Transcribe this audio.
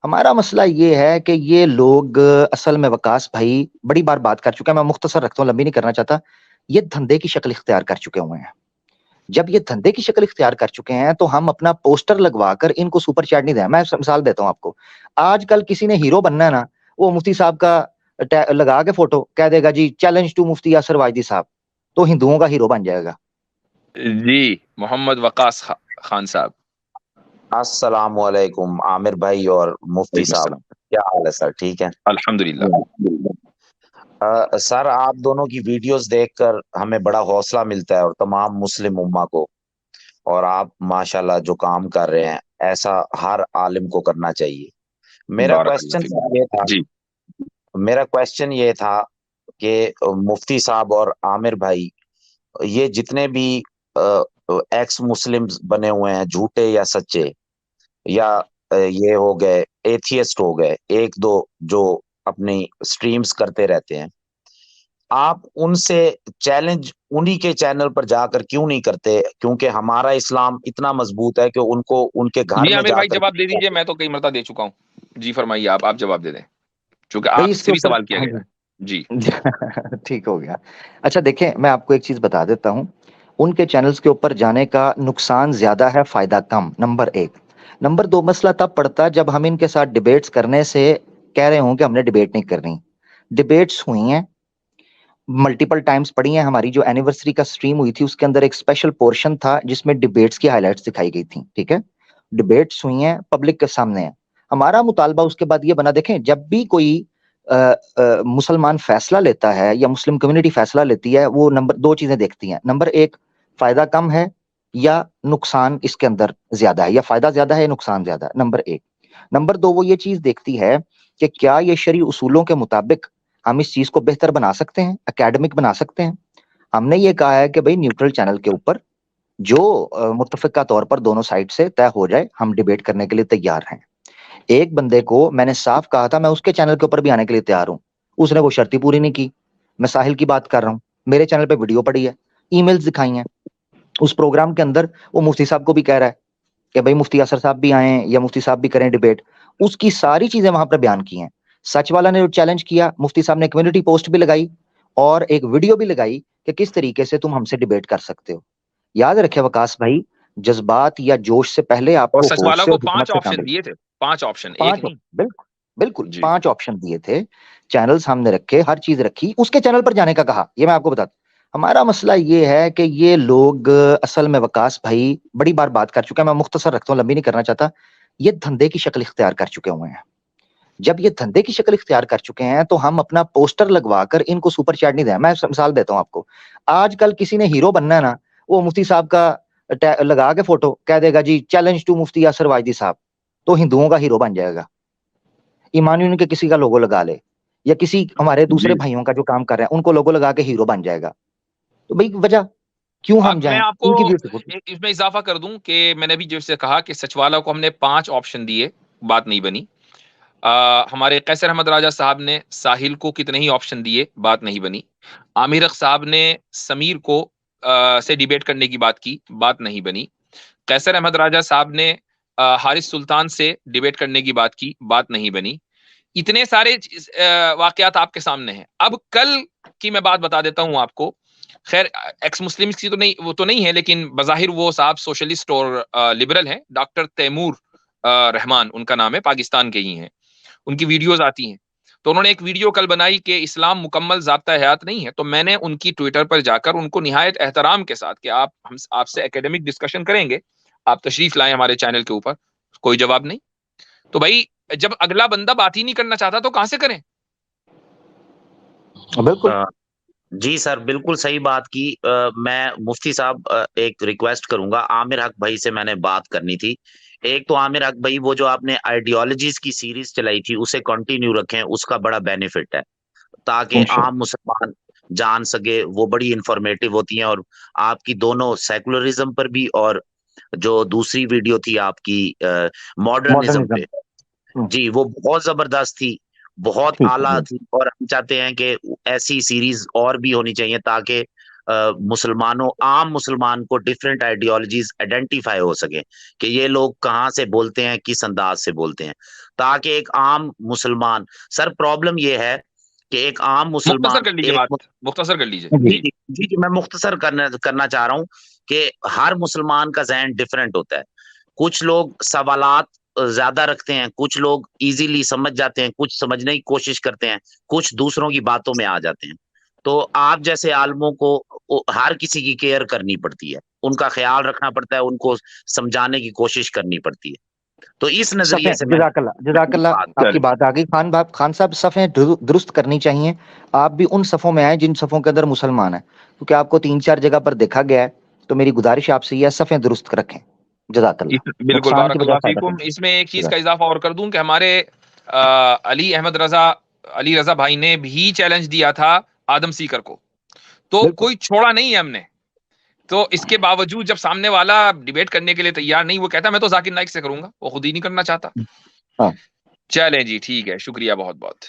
ہمارا مسئلہ یہ ہے کہ یہ لوگ اصل میں وقاص بھائی بڑی بار بات کر چکے ہیں، میں مختصر رکھتا ہوں، لمبی نہیں کرنا چاہتا. یہ دھندے کی شکل اختیار کر چکے ہوئے ہیں. جب یہ دھندے کی شکل اختیار کر چکے ہیں تو ہم اپنا پوسٹر لگوا کر ان کو سپر چیٹ نہیں دیں. میں مثال دیتا ہوں آپ کو. آج کل کسی نے ہیرو بننا ہے نا، وہ مفتی صاحب کا لگا کے فوٹو کہہ دے گا جی چیلنج ٹو مفتی یاسر واجدی صاحب، تو ہندوؤں کا ہیرو بن جائے گا. جی محمد وقاص خان صاحب. السلام علیکم عامر بھائی اور مفتی وعلیکم صاحب، السلام. کیا حال ہے سر؟ ٹھیک ہے الحمدللہ. سر، آپ دونوں کی ویڈیوز دیکھ کر ہمیں بڑا حوصلہ ملتا ہے اور تمام مسلم امہ کو. اور آپ ماشاءاللہ جو کام کر رہے ہیں ایسا ہر عالم کو کرنا چاہیے. میرا بارک اللہ کوشچن فیک. یہ تھا جی میرا کوشچن یہ تھا کہ مفتی صاحب اور عامر بھائی، یہ جتنے بھی ایکس مسلم بنے ہوئے ہیں، جھوٹے یا سچے، یا یہ ہو گئے ایتھیسٹ ہو گئے ایک دو جو اپنی سٹریمز کرتے رہتے ہیں، آپ ان سے چیلنج انہی کے چینل پر جا کر کیوں نہیں کرتے؟ کیونکہ ہمارا اسلام اتنا مضبوط ہے کہ ان کو ان کے گھر جی میں عامر جا بھائی کر جواب دے دیجئے، میں تو کئی مرتبہ دے چکا ہوں. جی فرمائیے، آپ جواب دے دیں چونکہ بھائی آپ اس سے کے بھی اوپر سوال کیا ہاں گیا ہے. جی جی ٹھیک ہو گیا. اچھا دیکھیں، میں آپ کو ایک چیز بتا دیتا ہوں. ان کے چینلز کے اوپر جانے کا نقصان زیادہ ہے، فائدہ کم، نمبر ایک. نمبر دو، مسئلہ تب پڑتا جب ہم ان کے ساتھ ڈیبیٹس کرنے سے کہہ رہے ہوں کہ ہم نے ڈیبیٹ نہیں کرنی. ڈیبیٹس ہوئی ہیں ملٹیپل ٹائمز پڑھی ہیں. ہماری جو اینیورسری کا سٹریم ہوئی تھی اس کے اندر ایک اسپیشل پورشن تھا جس میں ڈیبیٹس کی ہائی لائٹس دکھائی گئی تھیں. ٹھیک ہے، ڈیبیٹس ہوئی ہیں، پبلک کے سامنے ہیں. ہمارا مطالبہ اس کے بعد یہ بنا، دیکھیں جب بھی کوئی مسلمان فیصلہ لیتا ہے یا مسلم کمیونٹی فیصلہ لیتی ہے، وہ نمبر دو چیزیں دیکھتی ہیں. نمبر ایک، فائدہ کم ہے یا نقصان اس کے اندر زیادہ ہے، یا فائدہ زیادہ ہے یا نقصان زیادہ ہے، نمبر ایک. نمبر دو، وہ یہ چیز دیکھتی ہے کہ کیا یہ شرعی اصولوں کے مطابق ہم اس چیز کو بہتر بنا سکتے ہیں، اکیڈمک بنا سکتے ہیں. ہم نے یہ کہا ہے کہ بھئی نیوٹرل چینل کے اوپر جو متفقہ طور پر دونوں سائڈ سے طے ہو جائے، ہم ڈیبیٹ کرنے کے لیے تیار ہیں. ایک بندے کو میں نے صاف کہا تھا میں اس کے چینل کے اوپر بھی آنے کے لیے تیار ہوں، اس نے وہ شرط ہی پوری نہیں کی. میں ساحل کی بات کر رہا ہوں، میرے چینل پہ ویڈیو پڑی ہے، ای میلز دکھائی ہیں. اس پروگرام کے اندر وہ مفتی صاحب کو بھی کہہ رہا ہے کہ بھئی مفتی یاسر صاحب بھی آئیں یا مفتی صاحب بھی کریں ڈیبیٹ. اس کی ساری چیزیں وہاں پہ بیان کی ہیں. سچ والا نے جو چیلنج کیا، مفتی صاحب نے کمیونٹی پوسٹ بھی لگائی اور ایک ویڈیو بھی لگائی کہ کس طریقے سے تم ہم سے ڈیبیٹ کر سکتے ہو. یاد رکھے وقاص بھائی، جذبات یا جوش سے پہلے آپ اور کو سچ ہوش والا سے کو اور 5 حکمت سے کام آپشن لے. دیے تھے، 5 آپشن، ایک پانچ، نہیں. بالکل بالکل جی 5 آپشن دیے تھے. چینل سامنے رکھے، ہر چیز رکھی، اس کے چینل پر جانے کا کہا. یہ میں آپ کو بتاتا ہوں. ہمارا مسئلہ یہ ہے کہ یہ لوگ اصل میں وقاص بھائی بڑی بار بات کر چکے ہیں، میں مختصر رکھتا ہوں، لمبی نہیں کرنا چاہتا. یہ دھندے کی شکل اختیار کر چکے ہوئے ہیں. جب یہ دھندے کی شکل اختیار کر چکے ہیں تو ہم اپنا پوسٹر لگوا کر ان کو سپر چیٹ نہیں دیں. میں مثال دیتا ہوں آپ کو. آج کل کسی نے ہیرو بننا ہے نا، وہ مفتی صاحب کا لگا کے فوٹو کہہ دے گا جی چیلنج ٹو مفتی یاسر واجدی صاحب، تو ہندوؤں کا ہیرو بن جائے گا. ایمانویل کے کسی کا لوگو لگا لے یا کسی ہمارے دوسرے جی. بھائیوں کا جو کام کر رہے ہیں ان کو لوگو لگا کے ہیرو بن جائے گا. تو بھائی وجہ کیوں ہم میں جائیں آپ کو ان کی ویو سے؟ اس میں اضافہ کر دوں کہ میں نے بھی جیسے کہا کہ سچ والا کو ہم نے 5 آپشن دیے، بات نہیں بنی. ہمارے قیصر احمد راجہ صاحب نے ساحل کو کتنے ہی آپشن دیے، بات نہیں بنی. عامر اخ صاحب نے سمیر کو سے ڈیبیٹ کرنے کی بات کی، بات نہیں بنی. قیصر احمد راجہ صاحب نے حارث سلطان سے ڈیبیٹ کرنے کی بات کی، بات نہیں بنی. اتنے سارے واقعات آپ کے سامنے ہیں. اب کل کی میں بات بتا دیتا ہوں آپ کو. خیر ایکس مسلم کی تو نہیں، وہ تو نہیں ہے، لیکن بظاہر وہ صاحب سوشلسٹ اور لبرل ہیں. ڈاکٹر تیمور رحمان ان کا نام ہے، پاکستان کے ہی ہیں. ان کی ویڈیوز آتی ہیں. تو انہوں نے ایک ویڈیو کل بنائی کہ اسلام مکمل ضابطہ حیات نہیں ہے. تو میں نے ان کی ٹویٹر پر جا کر ان کو نہایت احترام کے ساتھ کہ آپ سے ایکیڈمک ڈسکشن کریں گے، آپ تشریف لائیں ہمارے چینل کے اوپر. کوئی جواب نہیں. تو بھائی جب اگلا بندہ بات ہی نہیں کرنا چاہتا تو کہاں سے کریں؟ بالکل جی سر، بالکل صحیح بات کی. میں مفتی صاحب ایک ریکویسٹ کروں گا. عامر حق بھائی سے میں نے بات کرنی تھی. ایک تو عامر حق بھائی، وہ جو آپ نے آئیڈیالوجیز کی سیریز چلائی تھی اسے کنٹینیو رکھیں، اس کا بڑا بینیفٹ ہے تاکہ انشاءاللہ. عام مسلمان جان سکے. وہ بڑی انفارمیٹو ہوتی ہیں. اور آپ کی دونوں سیکولرزم پر بھی، اور جو دوسری ویڈیو تھی آپ کی ماڈرنزم پہ، ماڈرنزم جی وہ بہت زبردست تھی، بہت ٹھیک اعلیٰ ہے. تھی. اور ہم چاہتے ہیں کہ ایسی سیریز اور بھی ہونی چاہیے تاکہ مسلمانوں عام مسلمان کو ڈفرینٹ آئیڈیالوجیز آئیڈینٹیفائی ہو سکے کہ یہ لوگ کہاں سے بولتے ہیں, کس انداز سے بولتے ہیں, تاکہ ایک عام مسلمان, سر پرابلم یہ ہے کہ ایک عام مختصر مسلمان کر لیجیے ایک بات, مختصر کر لیجیے. جی جی جی جی میں مختصر کرنا چاہ رہا ہوں کہ ہر مسلمان کا ذہن ڈفرینٹ ہوتا ہے. کچھ لوگ سوالات زیادہ رکھتے ہیں, کچھ لوگ ایزیلی سمجھ جاتے ہیں, کچھ سمجھنے کی کوشش کرتے ہیں, کچھ دوسروں کی باتوں میں آ جاتے ہیں. تو آپ جیسے عالموں کو ہر کسی کی کیئر کرنی پڑتی ہے, ان کا خیال رکھنا پڑتا ہے, ان کو سمجھانے کی کوشش کرنی پڑتی ہے. تو اس نظریے سے میں جزاک اللہ آپ کی بات آ گئی. خان صاحب صفیں درست کرنی چاہیے. آپ بھی ان صفوں میں آئیں جن صفوں کے اندر مسلمان ہیں, کیونکہ آپ کو 3-4 جگہ پر دیکھا گیا ہے. تو میری گزارش آپ سے یہ صفیں درست رکھیں. جزاک اللہ. بالکل, نقصان کی بارک بجائے اللہ فائدہ فیکم. کریں. اس میں ایک چیز کا اضافہ اور کر دوں کہ ہمارے علی رضا بھائی نے بھی چیلنج دیا تھا آدم سیکر کو, تو بالکل. کوئی چھوڑا نہیں ہے ہم نے. تو اس کے باوجود جب سامنے والا ڈیبیٹ کرنے کے لیے تیار نہیں, وہ کہتا میں تو ذاکر نائک سے کروں گا, وہ خود ہی نہیں کرنا چاہتا. ہاں. چلیں جی, ٹھیک ہے, شکریہ بہت بہت.